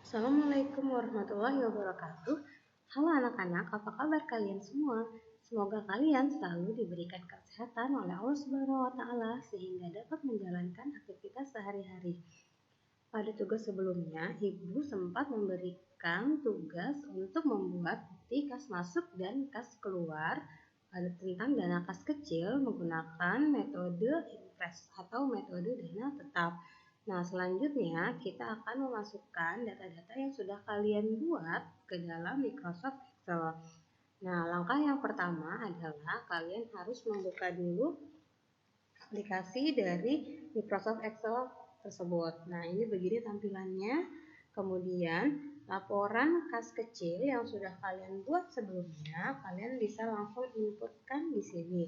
Assalamualaikum warahmatullahi wabarakatuh. Halo anak-anak, apa kabar kalian semua? Semoga kalian selalu diberikan kesehatan oleh Allah Subhanahu wa taala sehingga dapat menjalankan aktivitas sehari-hari. Pada tugas sebelumnya, Ibu sempat memberikan tugas untuk membuat bukti kas masuk dan kas keluar tentang dana kas kecil menggunakan metode impress atau metode dana tetap. Nah, selanjutnya kita akan memasukkan data-data yang sudah kalian buat ke dalam Microsoft Excel. Nah, langkah yang pertama adalah kalian harus membuka dulu aplikasi dari Microsoft Excel tersebut. Nah, ini begini tampilannya. Kemudian, laporan kas kecil yang sudah kalian buat sebelumnya, kalian bisa langsung inputkan di sini.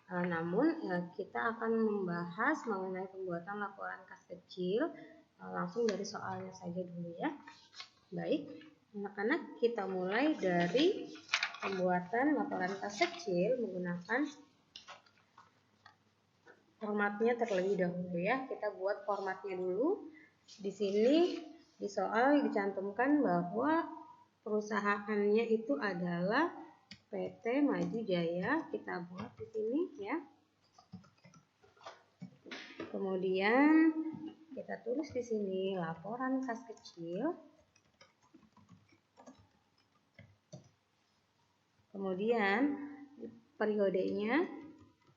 Namun kita akan membahas mengenai pembuatan laporan kas kecil langsung dari soalnya saja dulu ya. Baik, anak-anak, kita mulai dari pembuatan laporan kas kecil menggunakan formatnya terlebih dahulu ya. Kita buat formatnya dulu. Di sini di soal dicantumkan bahwa perusahaannya itu adalah PT Maju Jaya, kita buat di sini ya. Kemudian kita tulis di sini laporan kas kecil. Kemudian periodenya,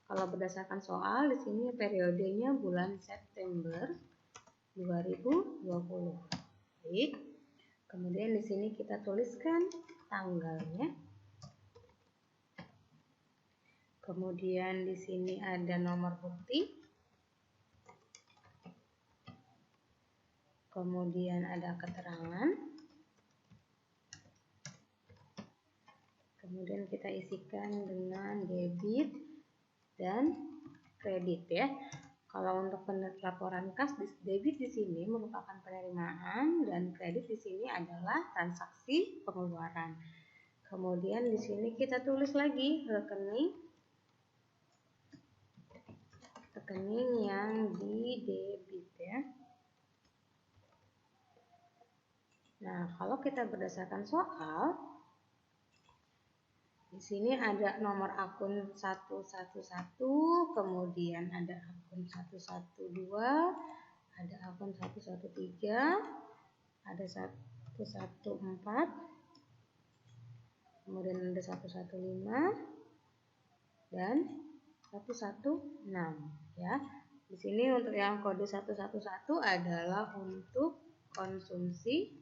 kalau berdasarkan soal di sini periodenya bulan September 2020. Baik. Kemudian di sini kita tuliskan tanggalnya. Kemudian di sini ada nomor bukti. Kemudian ada keterangan. Kemudian kita isikan dengan debit dan kredit ya. Kalau untuk laporan kas, debit di sini merupakan penerimaan dan kredit di sini adalah transaksi pengeluaran. Kemudian di sini kita tulis lagi rekening yang di debit ya. Nah, kalau kita berdasarkan soal, di sini ada nomor akun 111, kemudian ada akun 112, ada akun 113, ada 114, kemudian ada 115 dan 116 ya. Di sini untuk yang kode 111 adalah untuk konsumsi.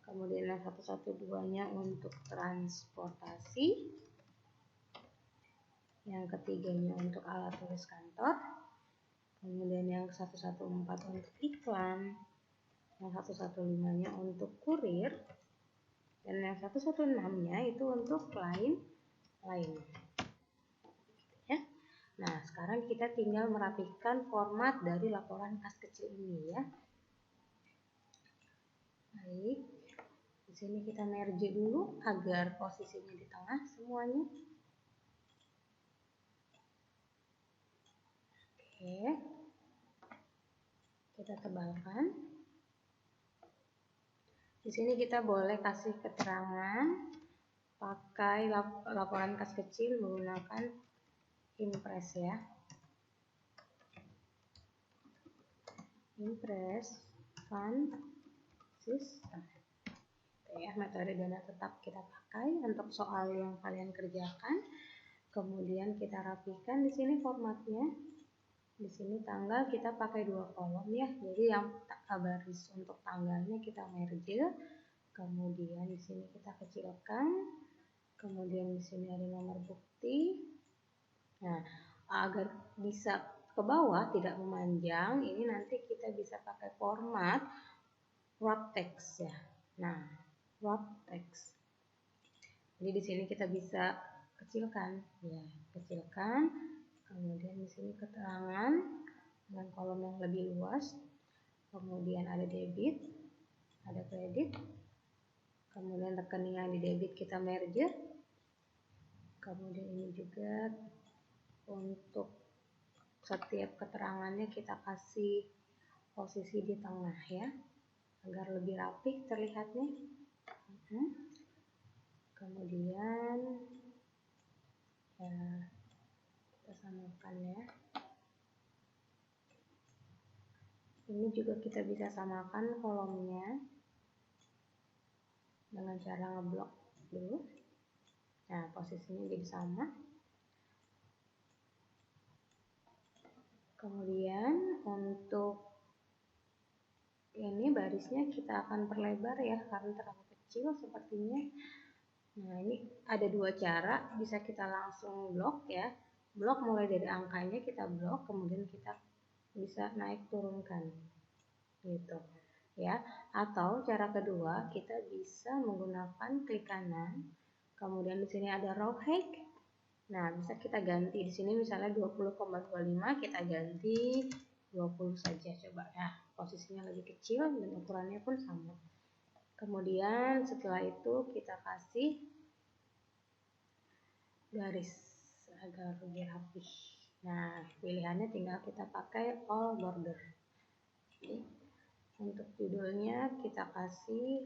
Kemudian yang 112-nya untuk transportasi. Yang ketiganya untuk alat tulis kantor. Kemudian yang 114 untuk iklan. Yang 115-nya untuk kurir. Dan yang 116-nya itu untuk lain. Ya. Nah, sekarang kita tinggal merapikan format dari laporan kas kecil ini ya. Baik. Di sini kita merge dulu agar posisinya di tengah semuanya. Oke. Kita tebalkan. Di sini kita boleh kasih keterangan pakai laporan kas kecil menggunakan impress ya. Impress fund system. Ya, metode dana tetap kita pakai untuk soal yang kalian kerjakan. Kemudian kita rapikan di sini formatnya. Di sini tanggal kita pakai 2 kolom ya. Jadi yang baris untuk tanggalnya kita merge. Kemudian di sini kita kecilkan. Kemudian di sini ada nomor bukti. Nah, agar bisa ke bawah tidak memanjang, ini nanti kita bisa pakai format wrap text ya. Nah, wrap text. Jadi di sini kita bisa kecilkan, ya, kecilkan. Kemudian di sini keterangan dengan kolom yang lebih luas. Kemudian ada debit, ada kredit. Kemudian rekening yang di debit kita merge. Kemudian ini juga untuk setiap keterangannya kita kasih posisi di tengah ya, agar lebih rapih terlihatnya. Kemudian ya, kita samakan ya. Ini juga kita bisa samakan kolomnya dengan cara ngeblok dulu. Nah, posisinya jadi sama. Kemudian untuk ini barisnya kita akan perlebar ya, karena terlalu kecil sepertinya. Nah, ini ada dua cara, bisa kita langsung blok ya. Blok mulai dari angkanya kita blok, kemudian kita bisa naik turunkan gitu ya. Atau cara kedua, kita bisa menggunakan klik kanan. Kemudian di sini ada row height. Nah, bisa kita ganti di sini misalnya 20,25, kita ganti 20 saja coba ya. Posisinya lebih kecil dan ukurannya pun sama. Kemudian setelah itu kita kasih garis agar lebih rapih. Nah, pilihannya tinggal kita pakai all border. Untuk judulnya kita kasih,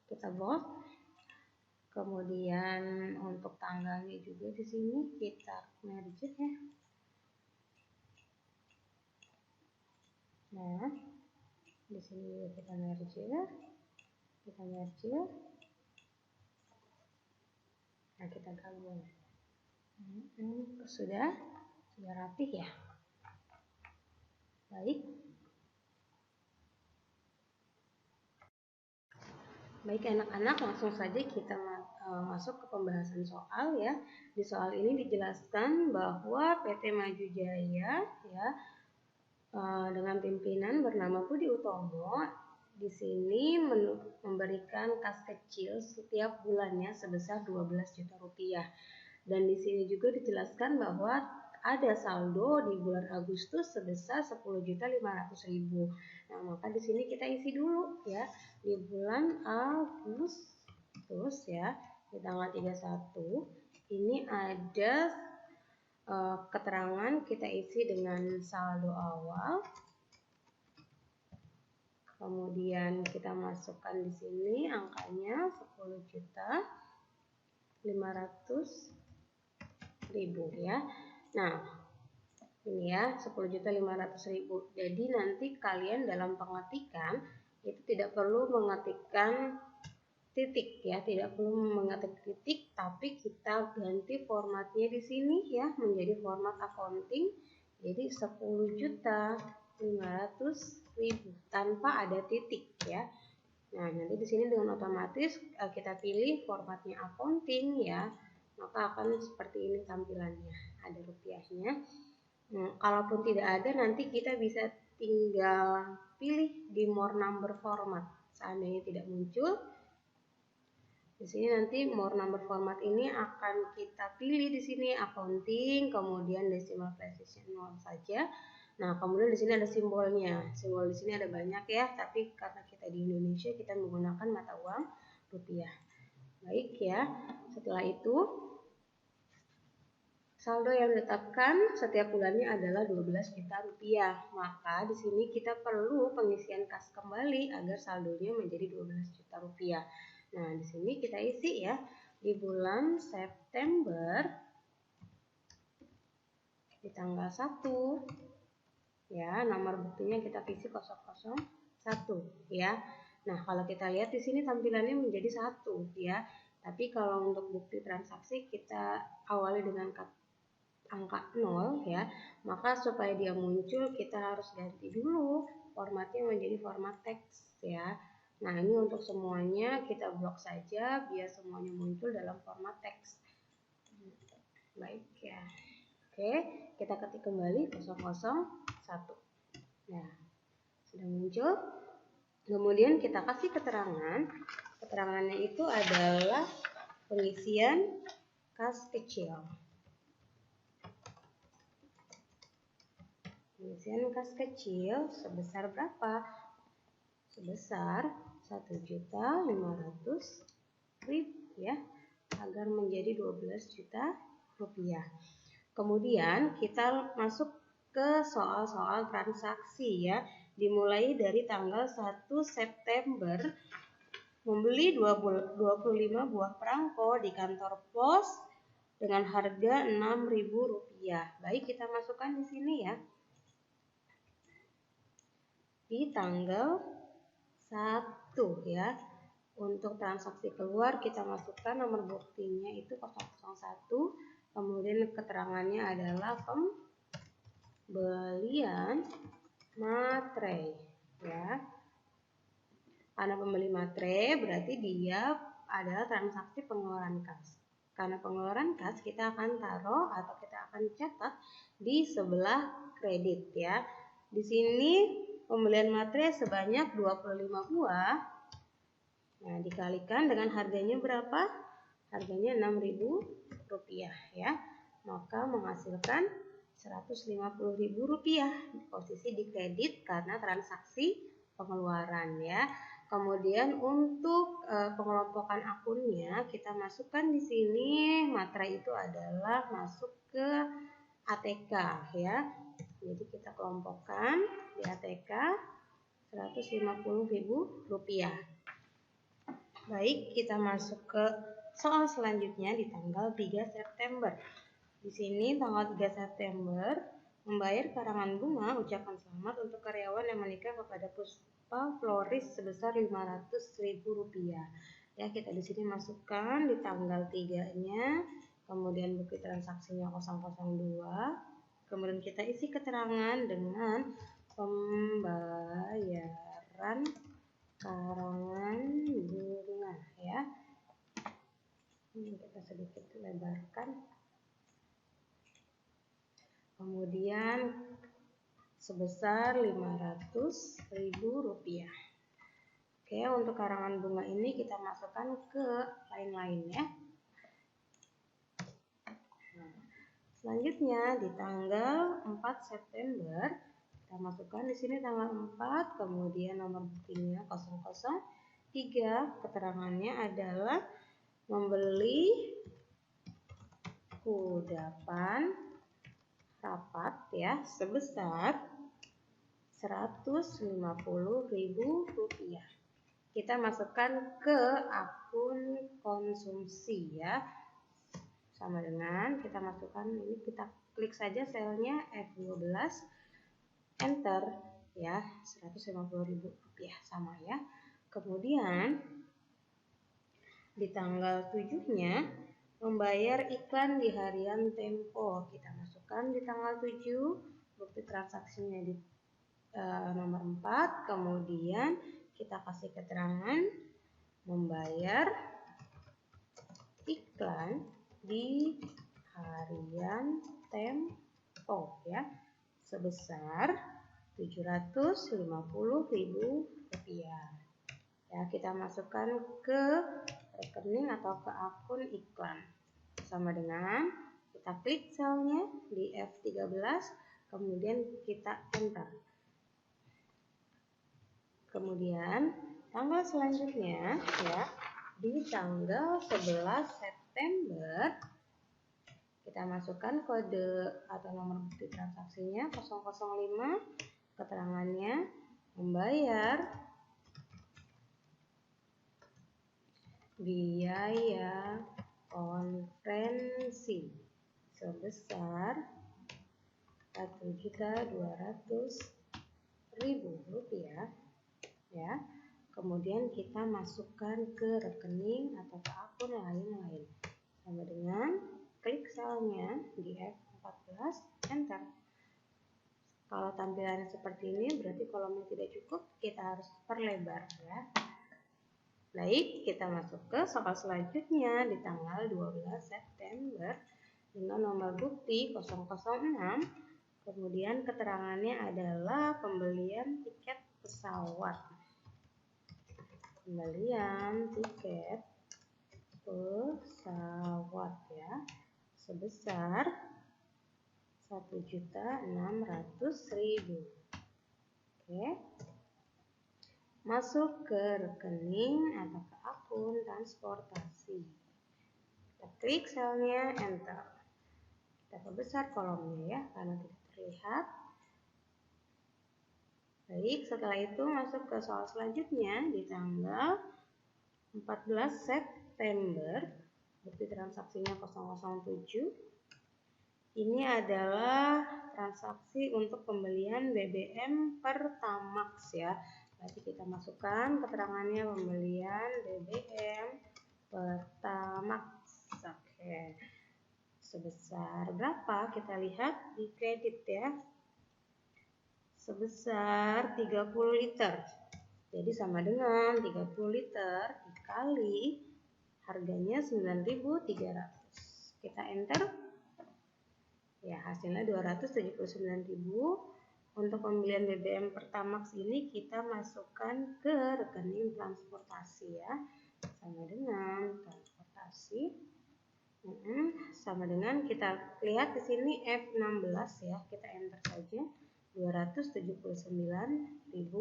kita bold. Kemudian untuk tanggalnya juga di sini kita merge ya. Nah, di sini juga kita merge. Nah, kita gabung. Sudah rapih ya. Baik anak-anak, langsung saja kita masuk ke pembahasan soal ya. Di soal ini dijelaskan bahwa PT Maju Jaya ya dengan pimpinan bernama Budi Utomo di sini memberikan kas kecil setiap bulannya sebesar 12 juta rupiah. Dan di sini juga dijelaskan bahwa ada saldo di bulan Agustus sebesar 10.500.000. Nah, maka di sini kita isi dulu ya. Di bulan Agustus ya, di tanggal 31 ini ada keterangan, kita isi dengan saldo awal. Kemudian kita masukkan di sini angkanya 10.500.000 ya. Nah, ini ya 10.500.000. Jadi nanti kalian dalam pengetikan itu tidak perlu mengetikkan titik ya, tidak perlu mengetik titik, tapi kita ganti formatnya di sini ya menjadi format accounting. Jadi 10.500.000 tanpa ada titik ya. Nah, nanti di sini dengan otomatis kita pilih formatnya accounting ya, maka akan seperti ini tampilannya, ada rupiahnya. Kalaupun tidak ada, nanti kita bisa tinggal pilih di more number format. Seandainya tidak muncul, di sini nanti more number format ini akan kita pilih di sini accounting, kemudian decimal places 0 saja. Nah, kemudian di sini ada simbolnya. Simbol di sini ada banyak ya, tapi karena kita di Indonesia kita menggunakan mata uang rupiah. Baik ya. Setelah itu saldo yang ditetapkan setiap bulannya adalah 12 juta rupiah. Maka di sini kita perlu pengisian kas kembali agar saldonya menjadi 12 juta rupiah. Nah, di sini kita isi ya, di bulan September di tanggal 1 ya, nomor buktinya kita isi 001 ya. Nah, kalau kita lihat di sini tampilannya menjadi 1 ya. Tapi kalau untuk bukti transaksi kita awali dengan angka 0 ya, maka supaya dia muncul kita harus ganti dulu formatnya menjadi format teks ya. Nah, ini untuk semuanya kita blok saja biar semuanya muncul dalam format teks. Baik ya. Oke, kita ketik kembali 001. Nah, sudah muncul. Kemudian kita kasih keterangan. Keterangannya itu adalah pengisian kas kecil. Pengisian kas kecil sebesar berapa? Sebesar 1.500.000 ya, agar menjadi 12 juta rupiah. Kemudian kita masuk ke soal-soal transaksi ya. Dimulai dari tanggal 1 September membeli 25 buah perangko di kantor pos dengan harga Rp6.000. Baik, kita masukkan di sini ya. Di tanggal 1 ya. Untuk transaksi keluar kita masukkan nomor buktinya itu 001, kemudian keterangannya adalah pembelian materai ya. Karena pembeli materai berarti dia adalah transaksi pengeluaran kas. Karena pengeluaran kas kita akan taruh atau kita akan catat di sebelah kredit ya. Di sini pembelian materai sebanyak 25 buah. Nah, dikalikan dengan harganya berapa? Harganya Rp6.000 ya. Maka menghasilkan Rp150.000 posisi di kredit karena transaksi pengeluaran ya. Kemudian untuk pengelompokan akunnya kita masukkan di sini materai itu adalah masuk ke ATK ya. Jadi kita kelompokkan di ATK Rp150.000. Baik, kita masuk ke soal selanjutnya di tanggal 3 September. Di sini tanggal 3 September membayar karangan bunga ucapan selamat untuk karyawan yang menikah kepada Puspa Floris sebesar Rp500.000. Ya, kita di sini masukkan di tanggal 3-nya, kemudian bukti transaksinya 002, kemudian kita isi keterangan dengan pembayaran karangan bunga ya. Ini kita sedikit lebarkan. Kemudian sebesar Rp500.000. Oke, untuk karangan bunga ini kita masukkan ke lain-lain ya. Selanjutnya di tanggal 4 September kita masukkan di sini tanggal 4, kemudian nomor buktinya 003, keterangannya adalah membeli kudapan rapat ya sebesar Rp150.000. Kita masukkan ke akun konsumsi ya. Sama dengan kita masukkan ini, kita klik saja selnya F12, enter ya, Rp150.000 sama ya. Kemudian di tanggal 7-nya membayar iklan di harian Tempo. Kita masukkan di tanggal 7, bukti transaksinya di nomor 4, kemudian kita kasih keterangan membayar iklan di harian Tempo ya sebesar Rp750.000 ya. Kita masukkan ke rekening atau ke akun iklan sama dengan kita klik selnya di F13, kemudian kita enter. Kemudian tanggal selanjutnya ya, di tanggal 11 September kita masukkan kode atau nomor bukti transaksinya 005, keterangannya membayar biaya konferensi sebesar Rp1.200.000 ya. Kemudian kita masukkan ke rekening atau ke akun lain-lain sama dengan klik selnya di F14, enter. Kalau tampilannya seperti ini berarti kolomnya tidak cukup, kita harus perlebar ya. Baik, kita masuk ke soal selanjutnya di tanggal 12 September dengan nomor bukti 006, kemudian keterangannya adalah pembelian tiket pesawat. Pembelian tiket pesawat ya sebesar Rp1.600.000. Oke, masuk ke rekening atau ke akun transportasi. Kita klik selnya, enter. Kita perbesar kolomnya ya karena tidak terlihat. Baik, setelah itu masuk ke soal selanjutnya di tanggal 14 September, bukti transaksinya 007. Ini adalah transaksi untuk pembelian BBM Pertamax ya. Berarti kita masukkan keterangannya pembelian BBM Pertamax. Oke. Sebesar berapa? Kita lihat di kredit ya. Sebesar 30 liter. Jadi sama dengan 30 liter dikali harganya 9.300. Kita enter. Ya, hasilnya 279.000. Untuk pembelian BBM Pertamax ini kita masukkan ke rekening transportasi ya. Sama dengan transportasi. Sama dengan kita lihat di sini F16 ya, kita enter saja Rp279.000.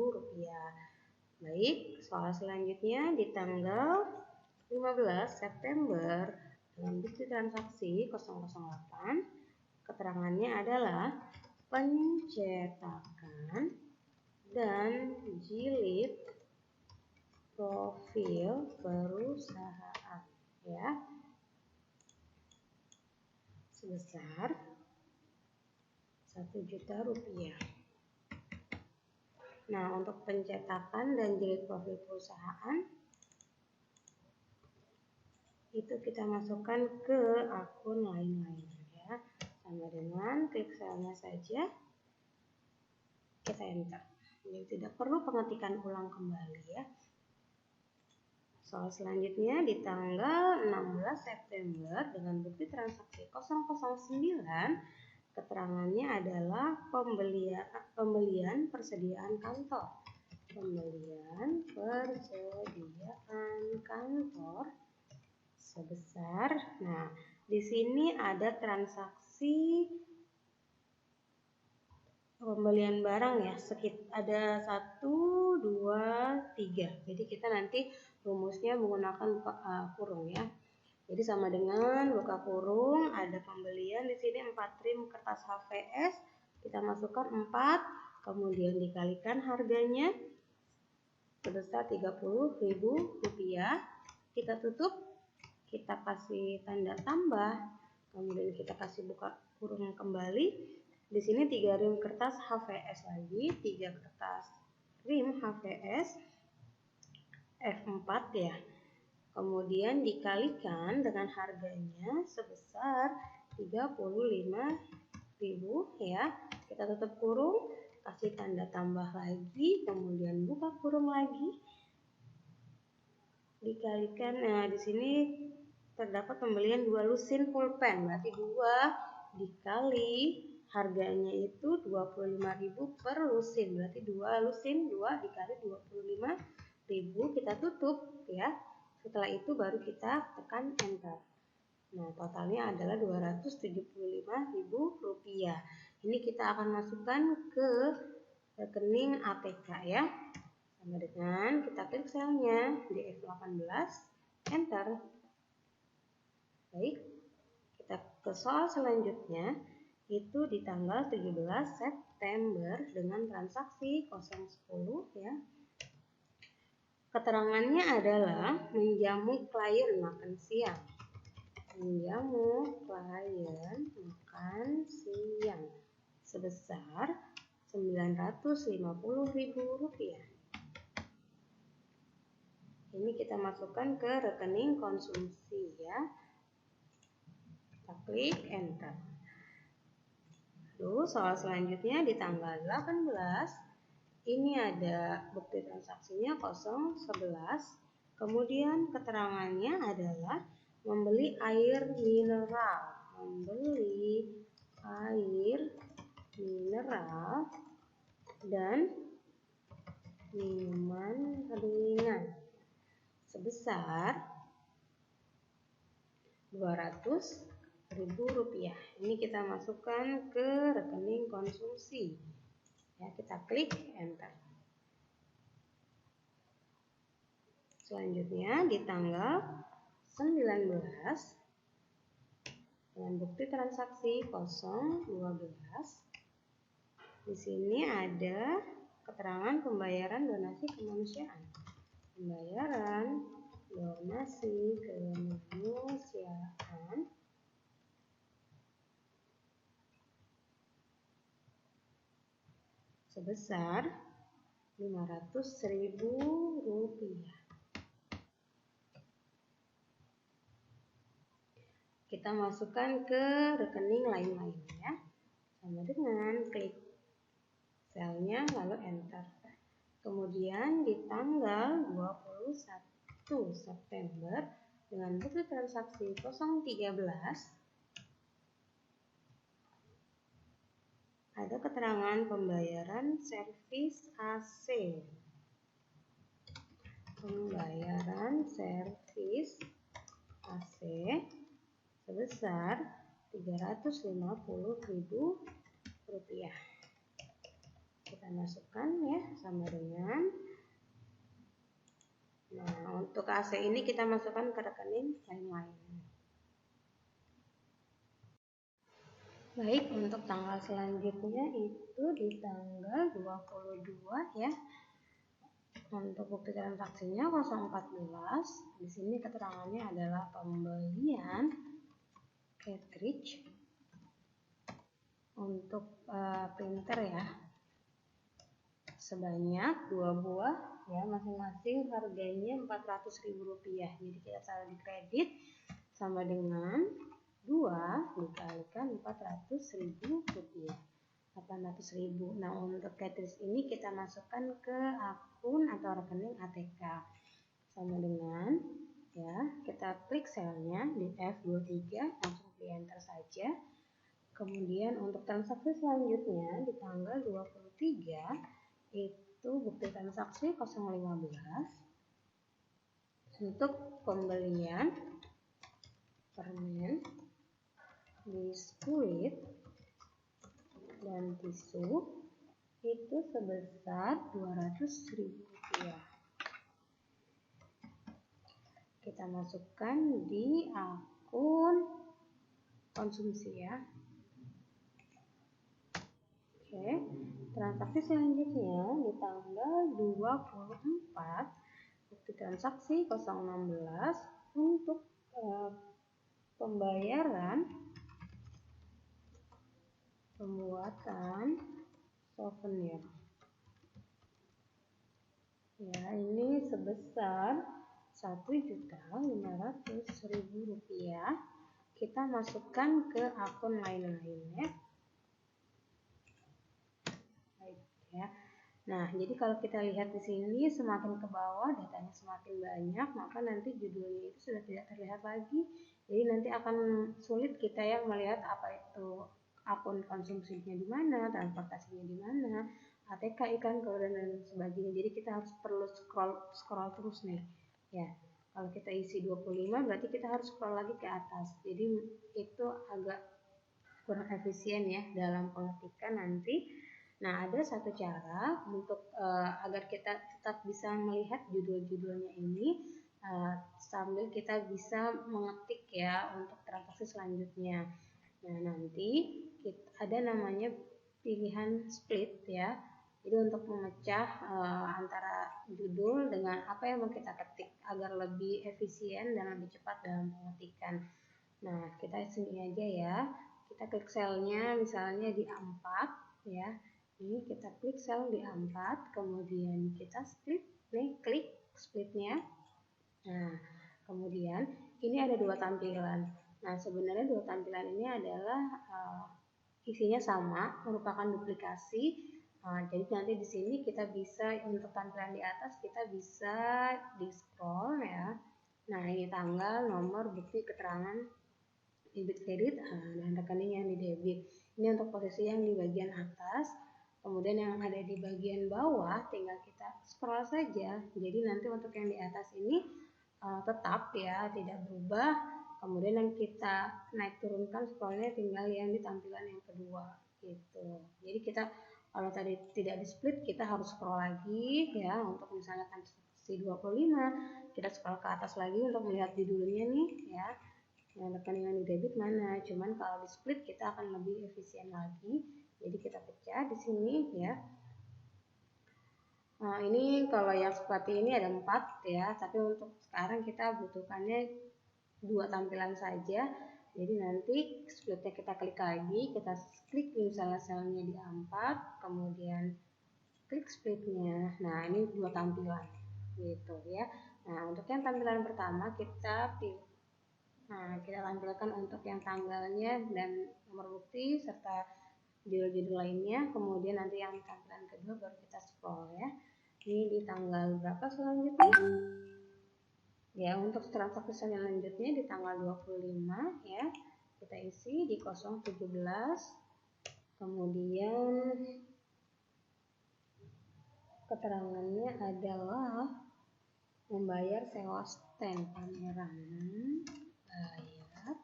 Baik, soal selanjutnya di tanggal 15 September dengan bukti transaksi 008. Keterangannya adalah pencetakan dan jilid profil perusahaan ya. Sebesar Rp1.000.000. Nah, untuk pencetakan dan jilid profil perusahaan itu kita masukkan ke akun lain-lain ya. Sama dengan klik selnya saja, kita enter. Jadi tidak perlu pengetikan ulang kembali ya. Soal selanjutnya di tanggal 16 September dengan bukti transaksi 009, keterangannya adalah pembelian persediaan kantor. Pembelian persediaan kantor sebesar, nah di sini ada transaksi pembelian barang ya, ada 1, 2, 3. Jadi kita nanti rumusnya menggunakan buka kurung ya. Jadi sama dengan buka kurung, ada pembelian di sini 4 trim kertas HVS, kita masukkan 4, kemudian dikalikan harganya sebesar Rp30.000. Kita tutup, kita kasih tanda tambah, kemudian kita kasih buka kurung kembali. Di sini 3 rim kertas HVS lagi, 3 kertas rim HVS F4 ya. Kemudian dikalikan dengan harganya sebesar Rp35.000 ya. Kita tutup kurung, kasih tanda tambah lagi, kemudian buka kurung lagi. Dikalikan, nah di sini terdapat pembelian 2 lusin pulpen, berarti 2 dikali harganya itu Rp25.000 per lusin, berarti 2 lusin 2 dikali Rp25.000, kita tutup ya. Setelah itu baru kita tekan enter. Nah, totalnya adalah Rp275.000. Ini kita akan masukkan ke rekening ATK ya. Sama dengan kita klik selnya di F18, enter. Baik, kita ke soal selanjutnya, itu di tanggal 17 September dengan transaksi 010 ya. Keterangannya adalah menjamu klien makan siang. Menjamu klien makan siang sebesar Rp950.000. Ini kita masukkan ke rekening konsumsi ya. Kita klik enter. Lalu soal selanjutnya di tanggal 18. Ini ada bukti transaksinya 011. Kemudian keterangannya adalah membeli air mineral. Membeli air mineral dan minuman ringan sebesar Rp200.000. Ini kita masukkan ke rekening konsumsi. Ya, kita klik enter. Selanjutnya di tanggal 19 dengan bukti transaksi 012. Di sini ada keterangan pembayaran donasi kemanusiaan. Pembayaran donasi kemanusiaan sebesar Rp500.000. Kita masukkan ke rekening lain-lainnya, sama dengan klik selnya lalu enter. Kemudian di tanggal 21 September dengan bukti transaksi 013 ada keterangan pembayaran servis AC. Pembayaran servis AC sebesar Rp350.000. Kita masukkan ya, sama dengan. Nah, untuk AC ini kita masukkan ke rekening lain-lain. Baik, untuk tanggal selanjutnya itu di tanggal 22 ya. Untuk bukti transaksinya 014. Di sini keterangannya adalah pembelian cartridge untuk printer ya, sebanyak 2 buah ya, masing-masing harganya Rp400.000. Jadi kita taruh di kredit sama dengan 2 dikalikan Rp400.000, 800.000. Nah, untuk cartridge ini kita masukkan ke akun atau rekening ATK sama dengan ya, kita klik selnya di F23, langsung di enter saja. Kemudian untuk transaksi selanjutnya di tanggal 23 itu bukti transaksi 015 untuk pembelian permen, biskuit, dan tisu itu sebesar Rp200.000. Kita masukkan di akun konsumsi ya. Oke, transaksi selanjutnya di tanggal 24 bukti transaksi 016 untuk pembayaran pembuatan souvenir. Ya, ini sebesar Rp1.500.000. Kita masukkan ke akun lain-lainnya. Ya. Nah, jadi kalau kita lihat di sini semakin ke bawah datanya semakin banyak, maka nanti judulnya itu sudah tidak terlihat lagi. Jadi nanti akan sulit kita yang melihat apa itu akun konsumsinya di mana, transportasinya di mana, ATK, iklan, keluaran dan sebagainya. Jadi kita harus perlu scroll terus nih. Ya. Kalau kita isi 25 berarti kita harus scroll lagi ke atas. Jadi itu agak kurang efisien ya dalam pengetikan nanti. Nah, ada satu cara untuk agar kita tetap bisa melihat judul-judulnya ini sambil kita bisa mengetik ya untuk transaksi selanjutnya. Nah, nanti ada namanya pilihan split ya. Jadi untuk memecah antara judul dengan apa yang mau kita ketik agar lebih efisien dan lebih cepat dalam pengetikan. Nah, kita sini aja ya. Kita klik selnya misalnya di A4 ya. Ini kita klik sel di A4, kemudian kita split, nih klik splitnya. Nah, kemudian ini ada dua tampilan. Nah, sebenarnya dua tampilan ini adalah isinya sama, merupakan duplikasi. Jadi nanti di sini kita bisa untuk tampilan di atas kita bisa di scroll ya. Nah, ini tanggal, nomor, bukti, keterangan debit kredit dan rekening yang di debit. Ini untuk posisi yang di bagian atas. Kemudian yang ada di bagian bawah tinggal kita scroll saja. Jadi nanti untuk yang di atas ini tetap ya, tidak berubah. Kemudian yang kita naik turunkan scrollnya tinggal yang di tampilan yang kedua gitu. Jadi kita kalau tadi tidak di split kita harus scroll lagi ya, untuk misalnya transaksi 25 kita scroll ke atas lagi untuk melihat judulnya nih ya. Yang rekening yang di debit mana? Cuman kalau di split kita akan lebih efisien lagi. Jadi kita pecah di sini ya. Nah, ini kalau yang seperti ini ada 4 ya, tapi untuk sekarang kita butuhkannya 2 tampilan saja. Jadi nanti splitnya kita klik lagi, kita klik misalnya selnya di A4, kemudian klik splitnya. Nah, ini 2 tampilan gitu ya. Nah, untuk yang tampilan pertama kita pilih. Nah, kita tampilkan untuk yang tanggalnya dan nomor bukti serta judul-judul lainnya. Kemudian nanti yang tampilan kedua baru kita scroll ya. Ini di tanggal berapa selanjutnya? Ya, untuk transaksi selanjutnya di tanggal 25 ya. Kita isi di 017. Kemudian keterangannya adalah membayar sewa stand pameran. Bayar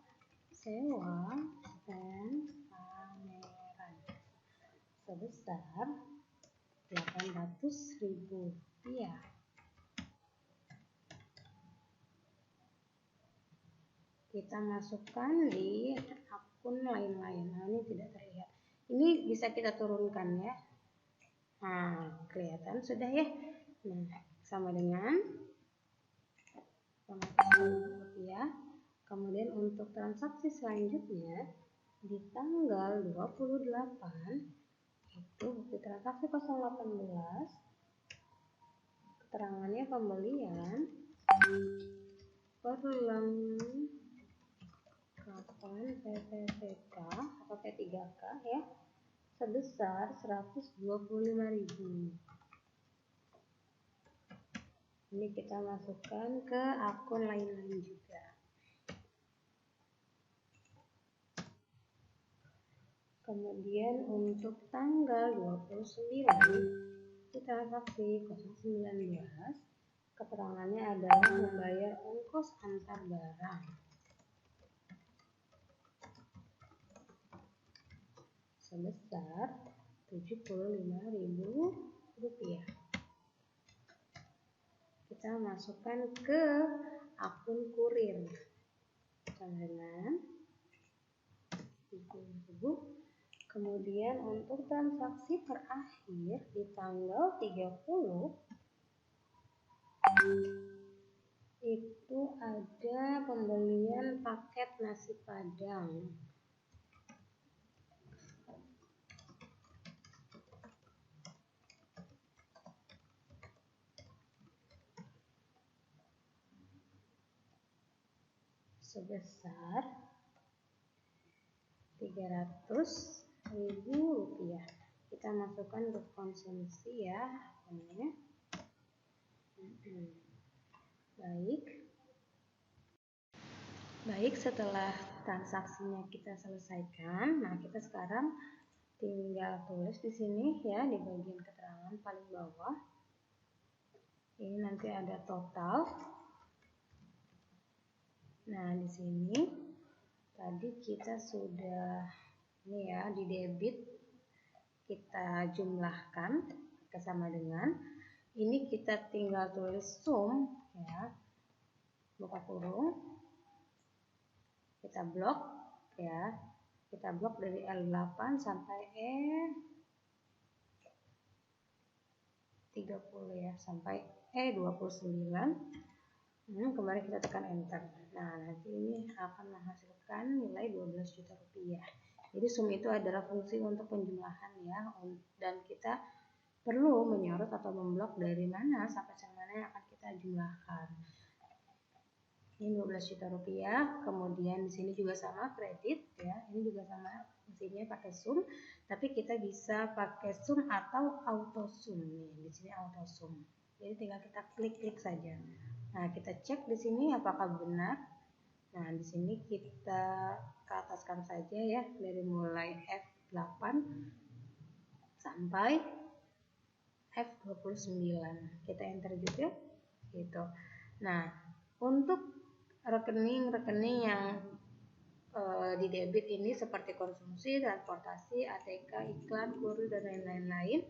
sewa stand pameran sebesar Rp800.000. Kita masukkan di akun lain-lain. Nah, ini tidak terlihat. Ini bisa kita turunkan ya. Nah, kelihatan sudah ya. Nah, sama dengan Rp800.000. Kemudian untuk transaksi selanjutnya di tanggal 28 itu bukti transaksi 018, keterangannya pembelian perlengkapan PPTK atau P3K ya sebesar Rp125.000. Ini kita masukkan ke akun lain-lain juga. Kemudian untuk tanggal 29 di transaksi 019, keterangannya adalah membayar ongkos antar barang sebesar Rp75.000. Kita masukkan ke akun kurir dengan Rp70.000. Kemudian untuk transaksi terakhir di tanggal 30 itu ada pembelian paket nasi padang sebesar Rp300.000. Kita masukkan untuk konsumsi ya akunnya. Baik, setelah transaksinya kita selesaikan, nah kita sekarang tinggal tulis di sini ya di bagian keterangan paling bawah. Ini nanti ada total. Nah, di sini tadi kita sudah ini ya di debit kita jumlahkan sama dengan ini kita tinggal tulis sum ya, buka kurung, kita blok ya, kita blok dari L8 sampai E30 ya, sampai E29. Kembali kita tekan enter. Nah, nanti ini akan menghasilkan nilai Rp12 juta. Jadi sum itu adalah fungsi untuk penjumlahan ya, dan kita perlu menyorot atau memblok dari mana sampai mana yang akan kita jumlahkan. Ini Rp12 juta. Kemudian di sini juga sama kredit ya, ini juga sama fungsinya pakai sum, tapi kita bisa pakai sum atau auto sum nih. Di sini auto sum. Jadi tinggal kita klik saja. Nah, kita cek di sini apakah benar. Nah, di sini kita ke ataskan saja ya, dari mulai F8 sampai F29. Kita enter juga gitu. Nah, untuk rekening-rekening yang di debit ini seperti konsumsi, transportasi, ATK, iklan, kurir dan lain-lain,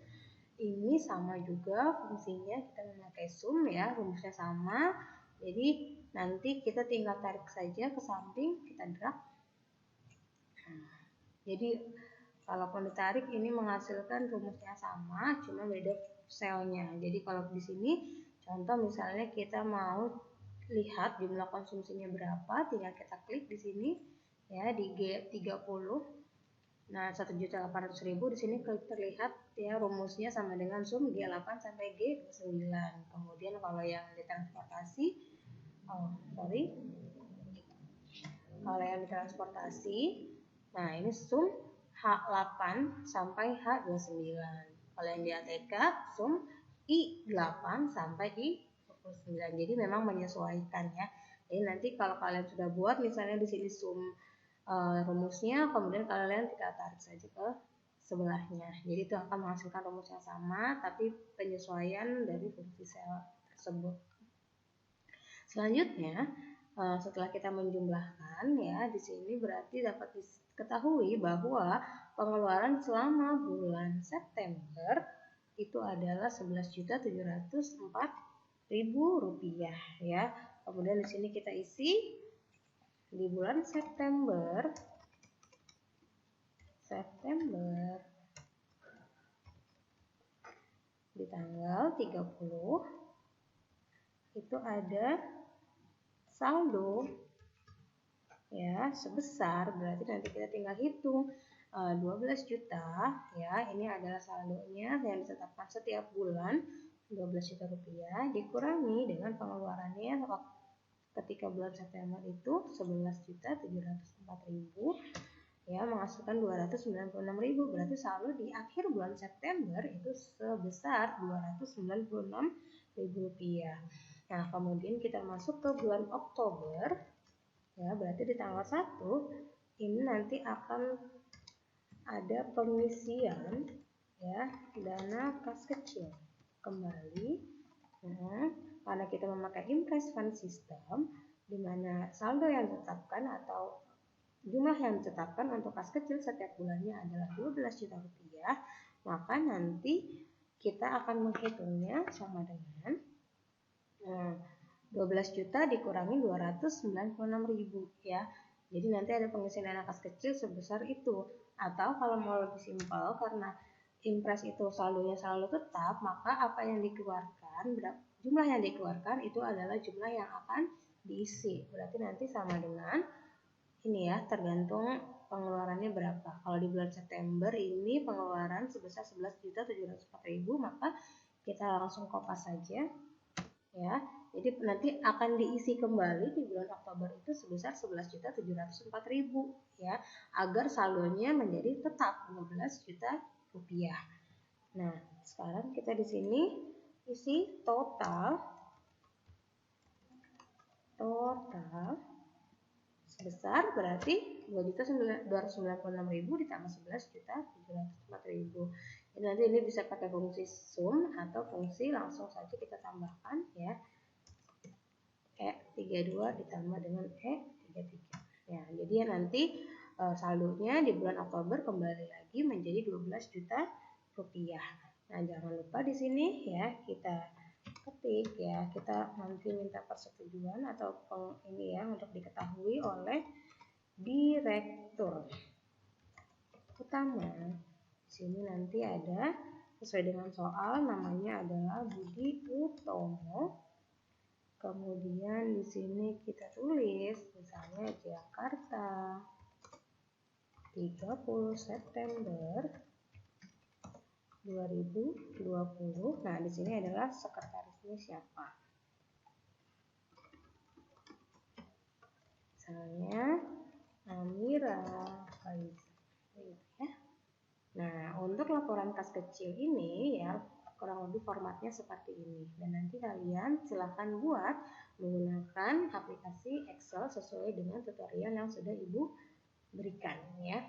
ini sama juga fungsinya, kita memakai sum ya, rumusnya sama. Jadi nanti kita tinggal tarik saja ke samping, kita drag. Jadi kalaupun ditarik ini menghasilkan rumusnya sama, cuma beda selnya. Jadi kalau di sini contoh misalnya kita mau lihat jumlah konsumsinya berapa, tinggal kita klik di sini ya di G30. Nah, 1.800.000 di sini terlihat ya rumusnya sama dengan sum G8 sampai G9. Kemudian kalau yang ditransportasi, kalau yang ditransportasi, nah ini sum H8 sampai H29. Kalau yang di ATK sum I8 sampai I29. Jadi memang menyesuaikan ya. Jadi nanti kalau kalian sudah buat misalnya di sini sum rumusnya, kemudian kalian tinggal tarik saja ke sebelahnya. Jadi itu akan menghasilkan rumus yang sama, tapi penyesuaian dari fungsi sel tersebut. Selanjutnya, setelah kita menjumlahkan ya, di sini berarti dapat diketahui bahwa pengeluaran selama bulan September itu adalah Rp11.704.000 ya. Kemudian di sini kita isi di bulan September di tanggal 30 itu ada saldo ya sebesar, berarti nanti kita tinggal hitung 12 juta ya, ini adalah saldonya yang ditetapkan setiap bulan 12 juta rupiah dikurangi dengan pengeluarannya ketika bulan September itu 11.704.000 ya, menghasilkan 296.000. Berarti saldo di akhir bulan September itu sebesar 296.000 rupiah. Nah, kemudian kita masuk ke bulan Oktober ya, berarti di tanggal 1 ini nanti akan ada pengisian ya dana kas kecil kembali. Nah, karena kita memakai impress fund system, di mana saldo yang ditetapkan atau jumlah yang ditetapkan untuk kas kecil setiap bulannya adalah 12 juta rupiah, maka nanti kita akan menghitungnya sama dengan 12 juta dikurangi 296.000 ya. Jadi nanti ada pengisian dana kas kecil sebesar itu. Atau kalau mau lebih simpel, karena impress itu saldonya saldo tetap, maka apa yang dikeluarkan, jumlah yang dikeluarkan itu adalah jumlah yang akan diisi. Berarti nanti sama dengan ini ya, tergantung pengeluarannya berapa. Kalau di bulan September ini pengeluaran sebesar 11.704.000, maka kita langsung kopas saja ya. Jadi nanti akan diisi kembali di bulan Oktober itu sebesar 11.704.000 ya, agar saldonya menjadi tetap 12 juta rupiah. Nah, sekarang kita di sini isi total sebesar berarti 2.296.000 ditambah 11.704.000. Jadi nanti ini bisa pakai fungsi sum atau fungsi langsung saja kita tambahkan ya. E32 ditambah dengan E33. Ya, jadi nanti saldonya di bulan Oktober kembali lagi menjadi 12 juta rupiah. Nah, jangan lupa di sini ya kita ketik ya, kita nanti minta persetujuan atau ini ya untuk diketahui oleh direktur utama. Di sini nanti ada sesuai dengan soal, namanya adalah Budi Utomo. Kemudian di sini kita tulis misalnya Jakarta 30 September 2020. Nah, di sini adalah sekretarisnya siapa? Misalnya Amira Faiza ya. Nah, untuk laporan kas kecil ini ya kurang lebih formatnya seperti ini, dan nanti kalian silahkan buat menggunakan aplikasi Excel sesuai dengan tutorial yang sudah Ibu berikan ya.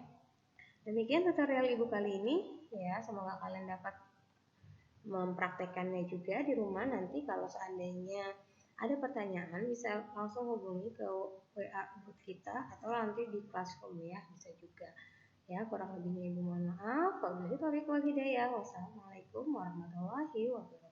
Demikian tutorial Ibu kali ini ya, semoga kalian dapat mempraktekannya juga di rumah. Nanti kalau seandainya ada pertanyaan bisa langsung hubungi ke WA grup kita atau nanti di Classroom ya, bisa juga. Ya, kurang lebihnya Ibu mohon maaf. Wabillahi taufiq wal hidayah. Wassalamualaikum warahmatullahi wabarakatuh.